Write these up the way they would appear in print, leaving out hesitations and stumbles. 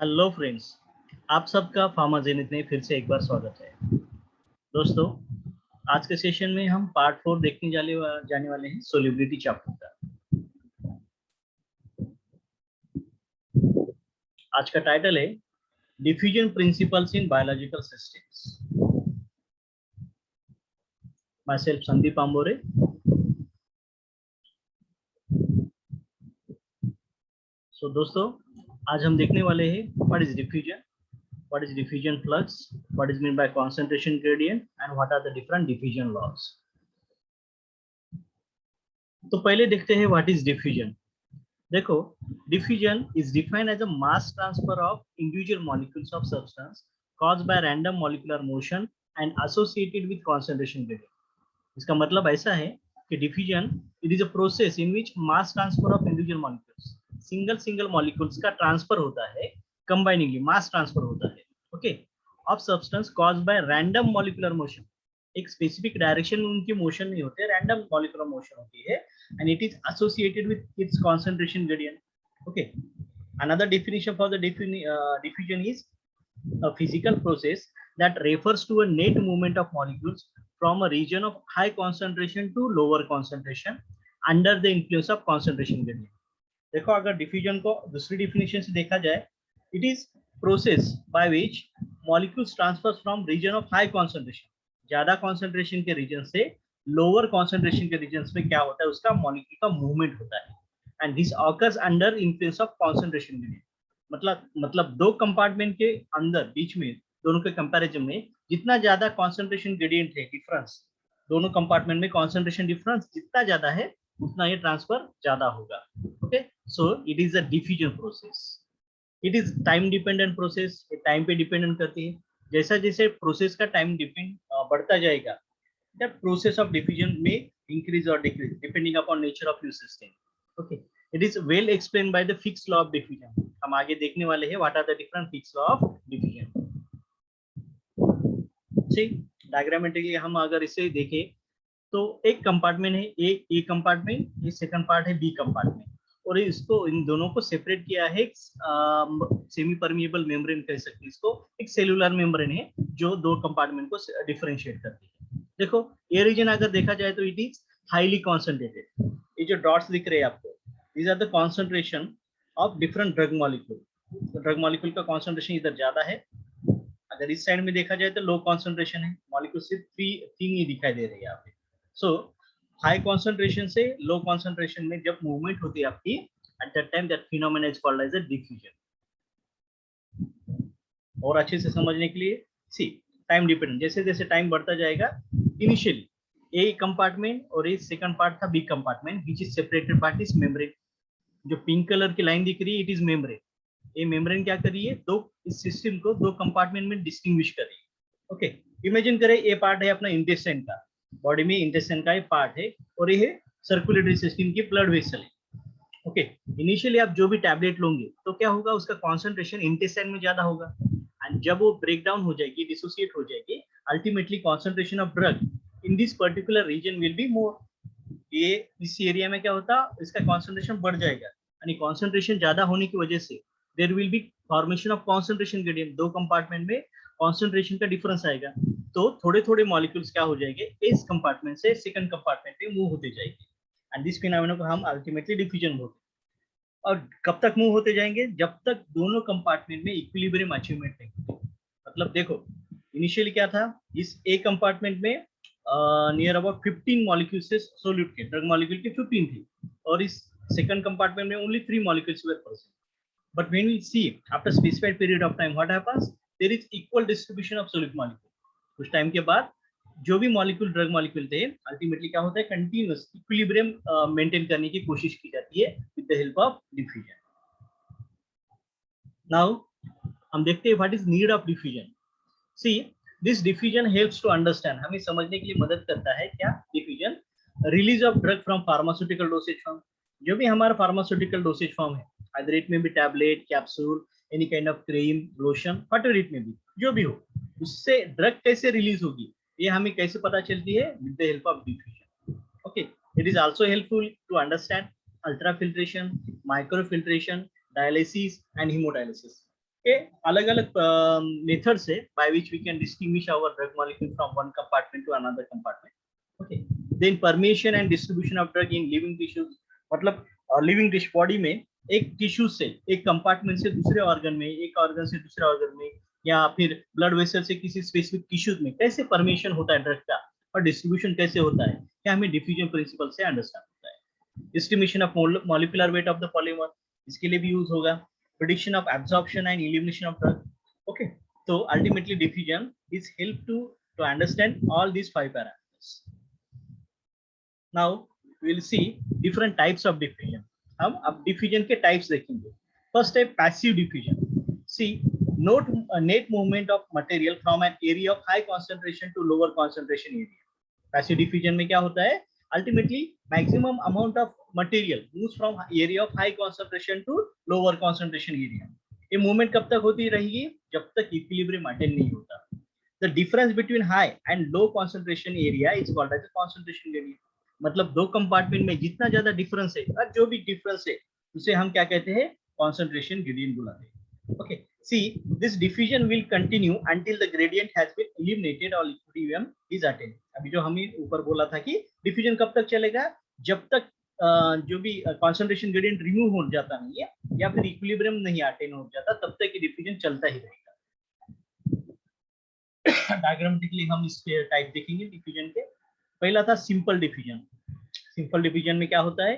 Hello friends, आप सबका pharma zenith में फिर से एक बार स्वागत है। दोस्तों, आज के सेशन में हम पार्ट 4 देखने जाने वाले हैं सोल्युबिलिटी चैप्टर का। आज का टाइटल है diffusion principles in biological systems. Myself Sandeep Ambore. So दोस्तों, आज हम देखने वाले हैं what is diffusion, what is diffusion flux, what is meant by concentration gradient, and what are the different diffusion laws. तो पहले देखते हैं what is diffusion. देखो, diffusion is defined as a mass transfer of individual molecules of substance caused by random molecular motion and associated with concentration gradient. इसका मतलब ऐसा है कि diffusion it is a process in which mass transfer of individual molecules, single molecules का transfer होता है, combiningly mass transfer होता है, okay, of substance caused by random molecular motion. एक स्पेसिफिक डायरेक्शन में उनकी मोशन नहीं होते, रैंडम मॉलिक्यूलर मोशन होती है, and it is associated with its concentration gradient. Okay, another definition for the diffusion is a physical process that refers to a net movement of molecules from a region of high concentration to lower concentration under the influence of concentration gradient. देखो, अगर diffusion को दूसरी definition से देखा जाए, it is process by which molecules transfer from region of high concentration, ज्यादा concentration के region से लोअर कॉन्सेंट्रेशन के रीजन में क्या होता है, उसका मॉलिक्यूल का मूवमेंट होता है, and this occurs under influence of concentration gradient. मतलब दो कंपार्टमेंट के अंदर बीच में दोनों के कंपैरिजन में जितना ज्यादा कॉन्सेंट्रेशन ग्रेडियंट है, डिफरेंस दोनों कंपार्टमेंट में कॉन्सेंट्रेशन डिफरेंस जितना ज्यादा है उतना ये ट्रांसफर ज्यादा होगा. Okay, so it is a diffusion process. It is time dependent process, time पे डिपेंडेंट करती है. जैसा जैसे प्रोसेस का टाइम बढ़ता जाएगा, दैट प्रोसेस ऑफ डिफ्यूजन में इंक्रीज और decrease depending upon nature of your system. Okay, it is well explain by the fix law of diffusion. हम आगे देखने वाले हैं what are the different Fick's law of diffusion. ठीक, diagrammatically हम अगर इसे देखें तो एक कंपार्टमेंट है, ए कंपार्टमेंट, ये सेकंड पार्ट है बी कंपार्टमेंट, और इसको इन दोनों को सेपरेट किया है सेमी परमिएबल मेम्ब्रेन कह सकते हैं इसको, एक सेलुलर मेम्ब्रेन है जो दो कंपार्टमेंट को डिफरेंशिएट करती है. देखो, ये रीजन अगर देखा जाए तो इट इज हाईली कॉन्सेंट्रेटेड. ये जो डॉट्स दिख रहे हैं आपको, these are the concentration of different drug molecule. Drug molecule का कॉन्सेंट्रेशन इधर ज्यादा है. अगर इस साइड में देखा जाए तो लो कॉन्सेंट्रेशन है, मॉलिक्यूल सिर्फ तीन ही दिखाई दे रही है यहाँ पे. सो हाई कॉन्सेंट्रेशन से लो कॉन्सेंट्रेशन में जब मूवमेंट होती है आपकी, at that time that phenomena is called as a diffusion. और अच्छे से समझने के लिए सी, टाइम डिपेंडेंट, जैसे जैसे टाइम बढ़ता जाएगा, इनिशियली ए कंपार्टमेंट और ये सेकंड पार्ट था B compartment, which is separated by this membrane. जो पिंक कलर की लाइन दिख रही है, इट इज मेम्ब्रेन. ये मेम्ब्रेन क्या कर रही है, दो इस सिस्टम को दो कंपार्टमेंट में डिस्टिंग्विश कर रही है. ओके, इमेजिन करें ये पार्ट है अपना इंटेस्टाइन का, बॉडी में इंटेस्टाइन का ये पार्ट है, और ये है सर्कुलेटरी सिस्टम की ब्लड वेसल है. ओके, इनिशियली आप जो भी टैबलेट लोगे तो क्या होगा, उसका कॉन्सेंट्रेशन इंटेस्टाइन में ज्यादा होगा, एंड जब वो ब्रेक डाउन हो जाएगी, डिसोसिएट हो जाएगी, ultimately concentration of drug in this particular region will be more. ये इस एरिया में क्या होता, इसका कॉन्सेंट्रेशन बढ़ जाएगा, यानी कॉन्सेंट्रेशन ज्यादा होने की वजह से there will be formation of concentration gradient. दो कंपार्टमेंट में कॉन्सेंट्रेशन का डिफरेंस आएगा, तो थोड़े थोड़े मॉलिक्यूल्स क्या हो जाएंगे, इस कंपार्टमेंट से सेकंड कंपार्टमेंट में मूव होते जाएंगे, एंड दिस फिनोमेना को हम अल्टीमेटली डिफ्यूजन बोलते हैं. और कब तक मूव होते जाएंगे, जब तक दोनों कंपार्टमेंट में इक्विलिब्रियम अचीवमेंट नहीं होते. मतलब देखो, इनिशियली क्या था, इस ए कंपार्टमेंट में नियर अबाउट 15 मॉलिक्यूल्स से सोल्यूट के ड्रग मॉलिक्यूल की 15 थी, और इस सेकंड कंपार्टमेंट में only 3 molecules were present. But when we see after specified period of time, what happens? There is equal distribution of solute molecule. कुछ time के बाद जो भी मॉलिक्यूल ड्रग मॉलिक्यूल थे, अल्टीमेटली क्या होता है, कंटिन्यूअस इक्विलिब्रियम मेंटेन करने की कोशिश की जाती है with the help of diffusion. Now हम देखते हैं what is need of diffusion. See, this diffusion helps to understand, हमें समझने के लिए मदद करता है क्या, diffusion release of drug from pharmaceutical dosage form. जो भी हमारा फार्मास्यूटिकल डोसेज फॉर्म है, either it may be tablet, capsule, any kind of cream, lotion, whatever it may be, जो भी हो, उससे ड्रग कैसे रिलीज होगी, ये हमें कैसे पता चलती है, with the help of diffusion. Okay, it is also helpful to understand ultrafiltration, microfiltration, dialysis and hemodialysis. ये अलग अलग मेथड से by which we can distinguish our drug molecule from one compartment to another compartment. Okay, then permission and distribution of drug in living tissues, मतलब living tissue body में एक tissue से एक compartment से दूसरे ऑर्गन में, एक ऑर्गन से दूसरे ऑर्गन में, या फिर ब्लड वेसल से किसी स्पेसिफिक टिश्यूज में कैसे परमिशन होता है ड्रग का और डिस्ट्रीब्यूशन कैसे होता है, क्या हमें डिफ्यूजन प्रिंसिपल से अंडरस्टैंड होता है. Estimation of molecular weight of the polymer, इसके लिए भी यूज होगा. Prediction of absorption and elimination of drug. Okay, so ultimately diffusion is help to understand all these five parameters. Now we will see different types of diffusion. हम अब diffusion के types देखेंगे. First है passive diffusion. See, net movement of material from an area of high concentration to lower concentration area. Passive diffusion में क्या होता है? Ultimately, maximum amount of material moves from area of high concentration to lower concentration area. ये movement कब तक होती रहेगी? जब तक इक्विलिब्रियम अटेन नहीं होता. The difference between high and low concentration area is called as concentration gradient. मतलब दो कंपार्टमेंट में जितना ज्यादा डिफरेंस है, और जो भी डिफरेंस है, उसे हम क्या कहते हैं? कॉन्सेंट्रेशन ग्रेडियंट बुलाते हैं. Okay, see this diffusion will continue until the gradient has been eliminated और इक्विलिब्रियम इज अटेन्ड. अभी जो हमें ऊपर बोला था कि डिफ्यूजन कब तक चलेगा? जब तक जो भी कॉन्सेंट्रेशन ग्रेडियंट रिमूव हो जाता नहीं है या फिर इक्विलिब्रियम नहीं अटेन हो जाता, तब तक डिफ्यूजन चलता ही रहेगा. डायग्रामेटिकली हम इसके टाइप देखेंगे डिफ्यूजन के. पहला था सिंपल डिफ्यूजन. सिंपल डिफ्यूजन में क्या होता है?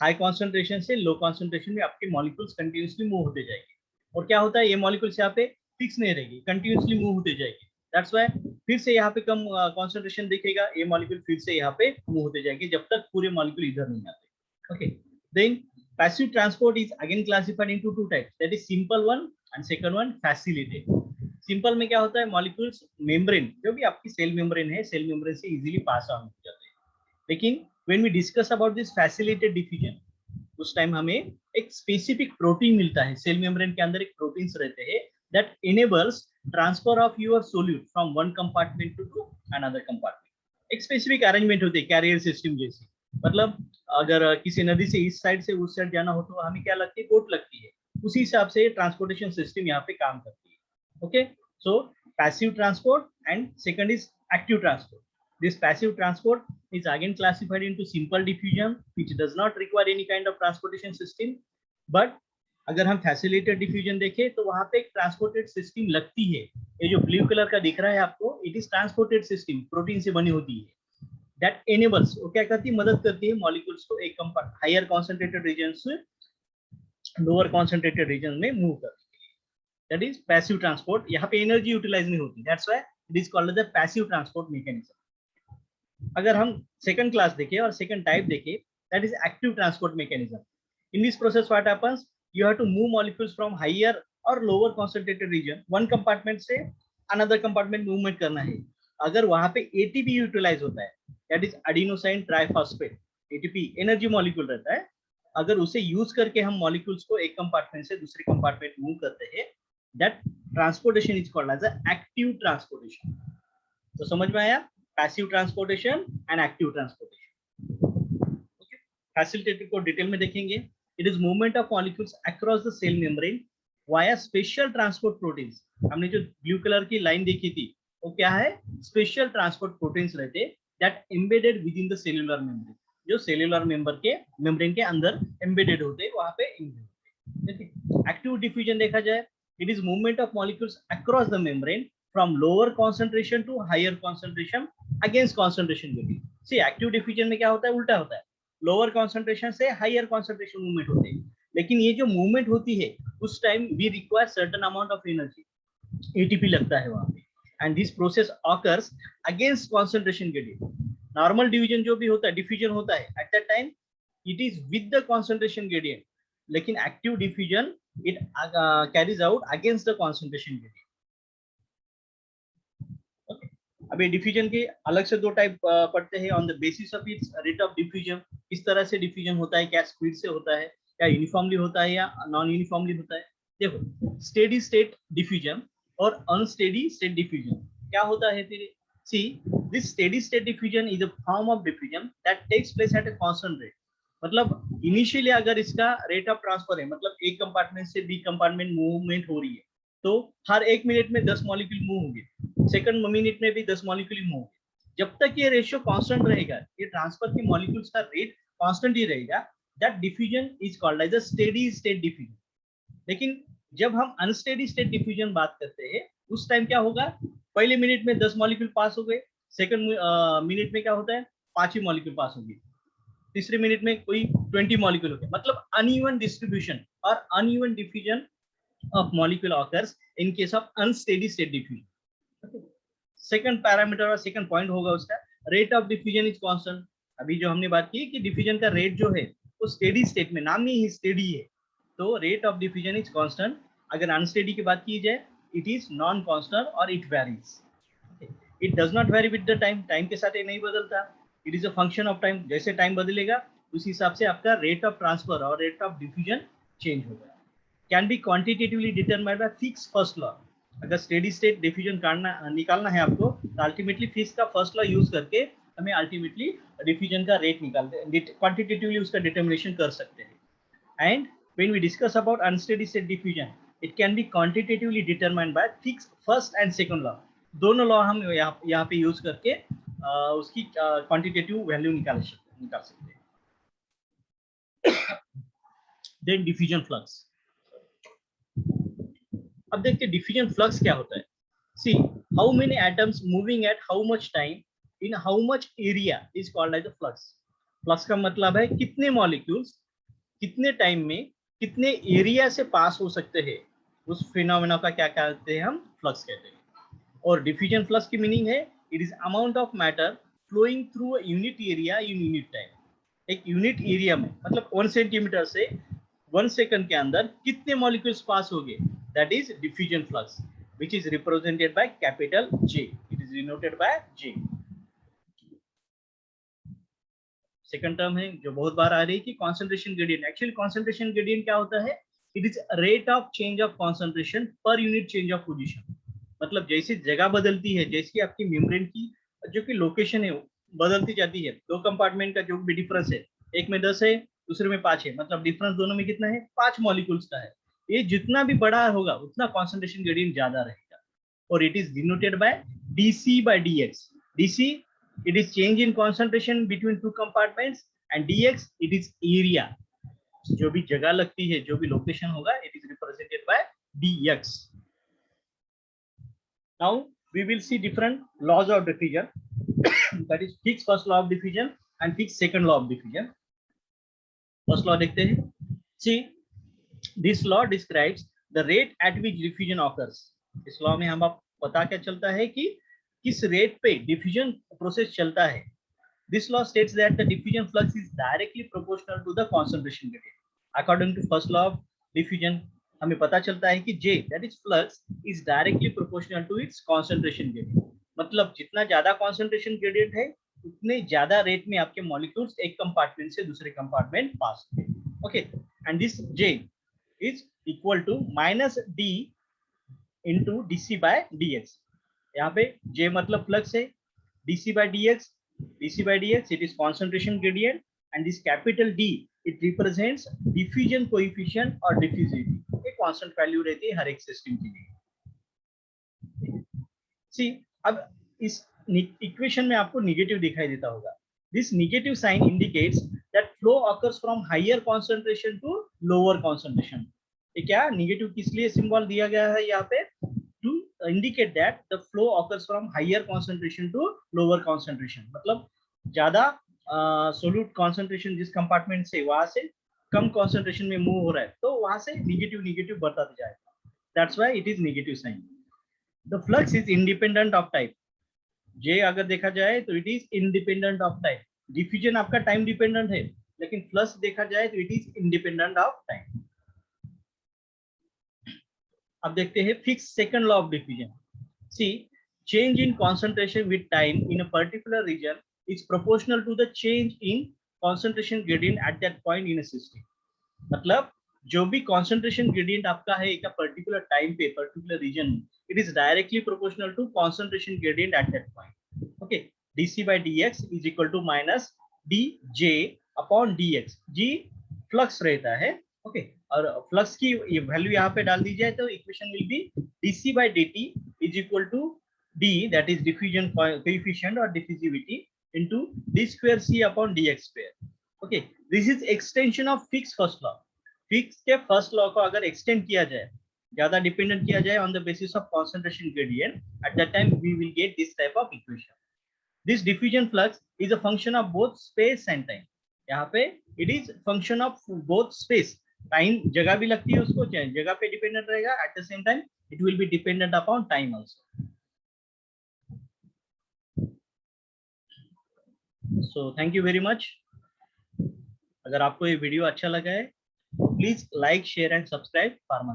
हाई कॉन्सेंट्रेशन से लो कॉन्सेंट्रेशन में आपके मॉलिक्यूल्स कंटिन्यूअसली मूव होते जाएंगे. और क्या होता है? ये मॉलिक्यूल्स यहाँ पे फिक्स नहीं रहेगी, कंटिन्यूअसली मूव होते जाएंगे. दैट्स व्हाई फिर से यहाँ पे कम कॉन्सेंट्रेशन दिखेगा, ये मॉलिक्यूल फिर से यहाँ पे मूव होते जाएंगे जब तक पूरे मॉलिक्यूल इधर नहीं आते. Okay, then passive transport is again classified into two types, that is simple one and second one facilitated. Simple में क्या होता है? मॉलिक्यूल्स मेम्ब्रेन, जो भी आपकी सेल मेम्ब्रेन है, सेल मेम्ब्रेन से इजीली पास ऑन हो जाते हैं. लेकिन when we discuss about this facilitated diffusion, उस टाइम हमें एक स्पेसिफिक प्रोटीन मिलता है. सेल मेम्ब्रेन के अंदर एक प्रोटीन्स रहते हैं that enables transfer of your solute from one compartment to another compartment. एक स्पेसिफिक अरेंजमेंट होती है, कैरियर सिस्टम जैसी. मतलब अगर किसी नदी से इस साइड से उस साइड जाना हो तो हमें क्या लगती है? बोट लगती है. उसी हिसाब से ट्रांसपोर्टेशन सिस्टम यहाँ पे काम करती है. Okay, so passive transport and second is active transport. This passive transport is again classified into simple diffusion, which does not require any kind of transportation system. But अगर हम फैसिलिटेटेड डिफ्यूजन देखें तो वहां पे एक ट्रांसपोर्टेड सिस्टम लगती है. ये जो ब्लू कलर का दिख रहा है आपको, it is transported system, protein से बनी होती है. दैट एनेबल्स, वो क्या करती है? मदद करती है मॉलिक्यूल्स को एक हायर कॉन्सेंट्रेटेड रीजन से लोअर कॉन्सेंट्रेटेड रीजन में मूव करने के लिए. That is passive transport. यहाँ पे एनर्जी यूटिलाइज नहीं होती. That's why it is called the passive transport mechanism. अगर हम सेकंड क्लास देखें और सेकंड टाइप देखें, that is active transport mechanism. In this process what happens? You have to move molecules from higher or lower concentrated region, one compartment से another compartment movement करना है. अगर वहां पे ATP यूटिलाइज होता है, that is adenosine triphosphate. ATP energy molecule रहता है. अगर उसे यूज करके हम मॉलिक्यूल्स को एक कंपार्टमेंट से दूसरे कंपार्टमेंट मूव करते हैं, that transportation is called as a active transportation. तो समझ में आया? Passive transportation and active transportation. Facilitated को डिटेल में देखेंगे. It is movement of molecules across the cell membrane via special transport proteins. हमने जो ब्लू कलर की लाइन देखी थी, वो क्या है? स्पेशल ट्रांसपोर्ट प्रोटीन्स रहते that embedded within the cellular membrane. जो सेल्यूलर मेम्ब्रेन के अंदर एम्बेडेड होते हैं, वहां पे देखिए. एक्टिव डिफ्यूजन देखा जाए, it is movement of molecules across the membrane from lower concentration to higher concentration against concentration gradient. See, active diffusion में क्या होता है? उल्टा होता है. लोअर कॉन्सेंट्रेशन से हायर कॉन्सेंट्रेशन मूवमेंट होते हैं. लेकिन ये जो मूवमेंट होती है, उस time we require certain amount of energy, ATP लगता है वहां पे. And this process occurs against concentration gradient. Normal division जो भी होता है, डिफ्यूजन होता है, at that time it is with the concentration gradient. लेकिन active diffusion it carries out against the concentration gradient. अभी डिफ्यूजन के अलग से दो टाइप पढ़ते हैं. On the basis of its rate of diffusion, किस तरह से डिफ्यूजन होता है, क्या स्पीड से होता है, क्या यूनिफॉर्मली होता है या नॉन यूनिफॉर्मली होता है. देखो, स्टेडी स्टेट डिफ्यूजन और अनस्टेडी स्टेट डिफ्यूजन क्या होता है तेरे? See, this steady state diffusion is a form of diffusion that takes place at a constant rate. मतलब इनिशियली अगर इसका रेट ऑफ ट्रांसफर है, मतलब एक कंपार्टमेंट से बी कंपार्टमेंट मूवमेंट हो रही है, तो हर 1 मिनट में 10 मॉलिक्यूल मूव होंगे, सेकंड मिनट में भी 10 मॉलिक्यूल मूव होंगे। जब तक ये रेशियो कांस्टेंट रहेगा, ये ट्रांसफर के मॉलिक्यूल्स का रेट कांस्टेंट ही रहेगा, that diffusion is called as a steady state diffusion. लेकिन जब हम अनस्टेडी स्टेट डिफ्यूजन बात करते हैं, उस टाइम क्या होगा, पहले मिनट में 10 मॉलिक्यूल पास हो गए, सेकंड मिनट में क्या होता है 5 ही मॉलिक्यूल पास हो गए, तीसरे मिनट में कोई 20 मॉलिक्यूल हो गए, मतलब अनइवन डिस्ट्रीब्यूशन और uneven diffusion of molecule occurs in case of unsteady state diffusion. Second parameter और सेकंड पॉइंट होगा उसका, rate of diffusion is constant. अभी जो हमने बात की कि डिफ्यूजन का रेट जो है वो स्टेडी स्टेट में, नाम में ही स्टेडी है, तो rate of diffusion is constant. अगर अनस्टेडी की बात की जाए, इट इज नॉन कांस्टेंट और it varies. It does not very with the time, time के साथ ये नहीं बदलता, it is a function of time. जैसे टाइम बदलेगा उस हिसाब से आपका रेट ऑफ ट्रांसफर और रेट ऑफ डिफ्यूजन चेंज होगा। Can be quantitatively determined by Fick's first law. अगर स्टेडी स्टेट डिफ्यूजन निकालना है आपको, तो अल्टीमेटली फिक्स का फर्स्ट लॉ यूज करके हमें अल्टीमेटली डिफ्यूजन का रेट निकालते, क्वांटिटेटिवली उसका डिटर्मिनेशन कर सकते हैं। And when we discuss about unsteady state diffusion, it can be quantitatively determined by Fick's first and second law. दोनों लॉ हम यहाँ पे यूज करके उसकी क्वांटिटेटिव वैल्यू निकाल सकते हैं। Then diffusion flux. अब देखते हैं डिफ्यूजन फ्लक्स क्या होता है। See how many atoms moving at how much time in how much area is called as a flux. Flux का मतलब है कितने मॉलिक्यूल्स कितने टाइम में कितने एरिया से पास हो सकते हैं, उस फिनोमेना का क्या कहते हैं, हम फ्लक्स कहते हैं। और डिफ्यूजन फ्लक्स की मीनिंग है it is amount of matter flowing through a unit area in unit time. एक यूनिट एरिया में, मतलब 1 सेंटीमीटर से 1 सेकंड के अंदर कितने मॉलिक्यूल्स पास हो गए, that is diffusion flux, which is represented by capital J. It is denoted by J. Second term है जो बहुत बार आ रही है कि concentration gradient। Actually concentration gradient क्या होता है, it is rate of change of concentration per unit change of position. मतलब जैसी जगह बदलती है, जैसी आपकी मेम्ब्रेन की जो कि लोकेशन है बदलती जाती है, दो कंपार्टमेंट का जो भी डिफरेंस है, एक में 10 है दूसरे में 5 है, मतलब डिफरेंस दोनों में कितना है, 5 मॉलिक्यूल्स का है। ये जितना भी बड़ा होगा उतना concentration gradient ज्यादा रहेगा, और it is denoted by dc by dx। dc it is change in concentration between two compartments, and dx it is area। जो भी जगह लगती है, जो भी लोकेशन होगा, it is represented by dx। now we will see different laws of diffusion that is fixed first law of diffusion and fixed second law of diffusion। first law देखते हैं। see this law describes the rate at which diffusion occurs। इस law में हम आप पता क्या चलता है कि किस रेट पे डिफ्यूजन प्रोसेस चलता है। This law states that the diffusion flux is directly proportional to the concentration gradient। According to first law of diffusion, हमें पता चलता है कि J, that is flux, is directly proportional to its concentration gradient। मतलब जितना ज्यादा concentration gradient है, उतने ज्यादा रेट में आपके मॉलिक्यूल्स एक कंपार्टमेंट से दूसरे कंपार्टमेंट पास होंगे। Okay, and this J is equal to minus D into dc by dx। यहाँ पे J मतलब फ्लक्स है, dc by dx it is concentration gradient, and this capital D it represents diffusion coefficient और diffusivity। एक constant value रहती है हर एक system के लिए। सी अब इस इक्वेशन में आपको नेगेटिव दिखाई देता होगा। This negative sign indicates that flow occurs from higher concentration to lower concentration. ये क्या नेगेटिव किस लिए सिंबल दिया गया है यहाँ पे, to indicate that the flow occurs from higher concentration to lower concentration। मतलब ज्यादा सोल्यूट कॉन्सेंट्रेशन जिस कंपार्टमेंट से वहां से कम कॉन्सेंट्रेशन में मूव हो रहा है, तो वहां से नेगेटिव नेगेटिव बढ़ता जाएगा। That's why it is negative sign. The flux is independent of time. J अगर देखा जाए तो it is independent of time. Diffusion आपका टाइम डिपेंडेंट है, लेकिन फ्लक्स देखा जाए तो it is independent of time. अब देखते हैं Fick's second law of diffusion. C change in concentration with time in a particular region is proportional to the change in concentration gradient at that point in a system। मतलब जो भी concentration gradient आपका है एक particular time पे particular region में, it is directly proportional to concentration gradient at that point। Okay, dc by dx is equal to minus dj upon dx। g flux रहता है, ओके, और फ्लक्स की ये वैल्यू यहाँ पे डाल दी जाए तो equation will be dc by dt is equal to d, that is diffusion coefficient or diffusivity, into d square c upon dx square. Okay, this is extension of Fick's first law. Fick's के first law को अगर extend किया जाए, ज्यादा dependent किया जाए on the basis of concentration gradient, at that time we will get this type of equation. This diffusion flux is a function of both space and time. यहाँ पे it is function of both space. Time जगह भी लगती है उसको, जगह पे dependent रहेगा, at the same time it will be dependent upon time also. So thank you very much. अगर आपको ये वीडियो अच्छा लगा है, please like share and subscribe pharma.